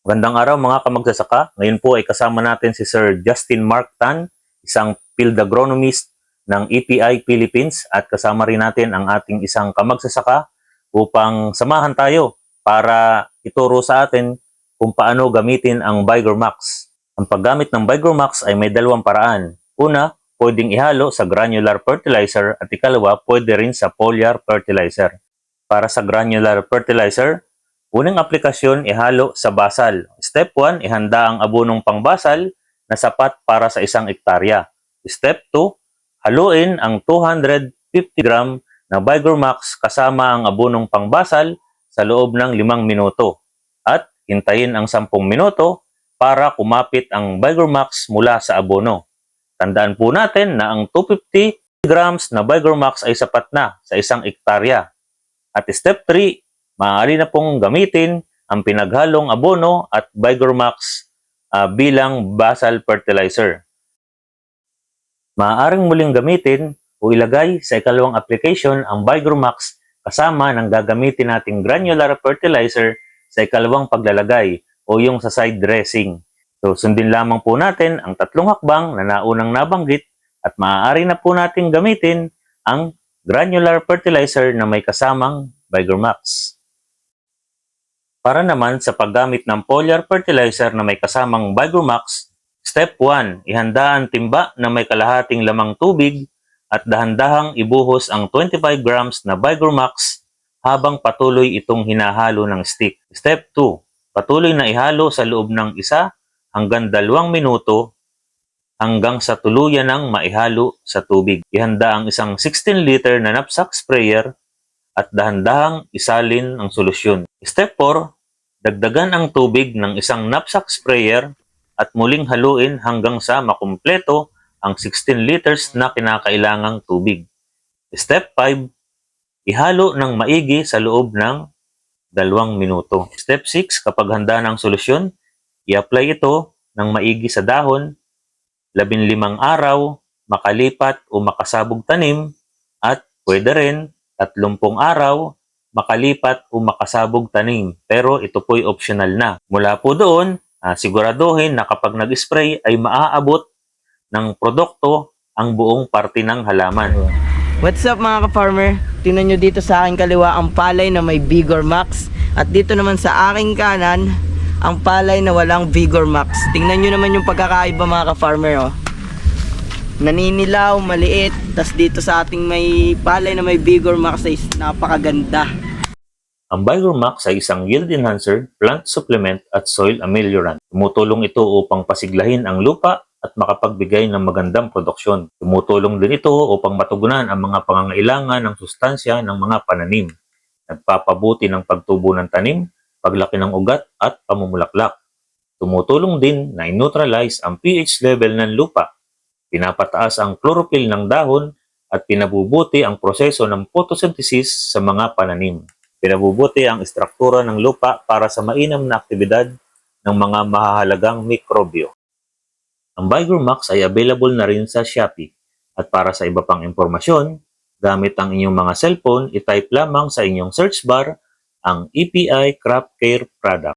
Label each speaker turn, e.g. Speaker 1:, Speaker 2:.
Speaker 1: Magandang araw mga kamagsasaka. Ngayon po ay kasama natin si Sir Justin Mark Tan, isang field agronomist ng EPI Philippines, at kasama rin natin ang ating isang kamagsasaka upang samahan tayo para ituro sa atin kung paano gamitin ang Vigor Max. Ang paggamit ng Vigor Max ay may dalawang paraan. Una, pwedeng ihalo sa granular fertilizer at ikalawa, pwede rin sa foliar fertilizer. Para sa granular fertilizer, unang aplikasyon, ihalo sa basal. Step 1, ihanda ang abonong pangbasal na sapat para sa 1 ektarya. Step 2, haluin ang 250 gram na Vigor Max kasama ang abonong pangbasal sa loob ng 5 minuto. At hintayin ang 10 minuto para kumapit ang Vigor Max mula sa abono. Tandaan po natin na ang 250 grams na Vigor Max ay sapat na sa 1 ektarya. At step 3, maaari na pong gamitin ang pinaghalong abono at Vigor Max bilang basal fertilizer. Maaaring muling gamitin o ilagay sa ikalawang application ang Vigor Max kasama ng gagamitin nating granular fertilizer sa ikalawang paglalagay o yung sa side dressing. So sundin lamang po natin ang 3 hakbang na naunang nabanggit at maaari na po nating gamitin ang granular fertilizer na may kasamang Vigor Max. Para naman sa paggamit ng foliar fertilizer na may kasamang Vigor Max, Step 1, ihanda ang timba na may kalahating lamang tubig at dahan-dahang ibuhos ang 25 grams na Vigor Max habang patuloy itong hinahalo ng stick. Step 2, patuloy na ihalo sa loob ng 1 hanggang 2 minuto hanggang sa tuluyan ng maihalo sa tubig. Ihanda ang isang 16-liter na knapsack sprayer at dahan-dahang isalin ang solusyon. Step 4, dagdagan ang tubig ng isang knapsack sprayer at muling haluin hanggang sa makumpleto ang 16 liters na kinakailangang tubig. Step 5, ihalo ng maigi sa loob ng 2 minuto. Step 6, kapag handa ng solusyon, i-apply ito ng maigi sa dahon, 15 araw, makalipat o makasabog tanim, at pwede rin 30 araw, makalipat o makasabog tanim. Pero ito po'y optional na. Mula po doon, siguraduhin na kapag nag-spray ay maaabot ng produkto ang buong parte ng halaman.
Speaker 2: What's up mga ka-farmer? Tingnan nyo dito sa aking kaliwa ang palay na may Vigor Max. At dito naman sa aking kanan, ang palay na walang Vigor Max. Tingnan nyo naman yung pagkakaiba mga ka-farmer. Oh. Naninilaw, maliit. Tas dito sa ating may palay na may Vigor Max ay napakaganda.
Speaker 1: Ang Vigor Max ay isang yield enhancer, plant supplement at soil ameliorant. Tumutulong ito upang pasiglahin ang lupa at makapagbigay ng magandang produksyon. Tumutulong din ito upang matugunan ang mga pangangailangan ng sustansya ng mga pananim. Nagpapabuti ng pagtubo ng tanim, paglaki ng ugat at pamumulaklak. Tumutulong din na i-neutralize ang pH level ng lupa. Pinapataas ang chlorophyll ng dahon at pinabubuti ang proseso ng photosynthesis sa mga pananim. Pinabubuti ang istruktura ng lupa para sa mainam na aktibidad ng mga mahahalagang mikrobyo. Ang Vigor Max ay available na rin sa Shopee. At para sa iba pang impormasyon, gamit ang inyong mga cellphone, i-type lamang sa inyong search bar ang EPI Crop Care Product.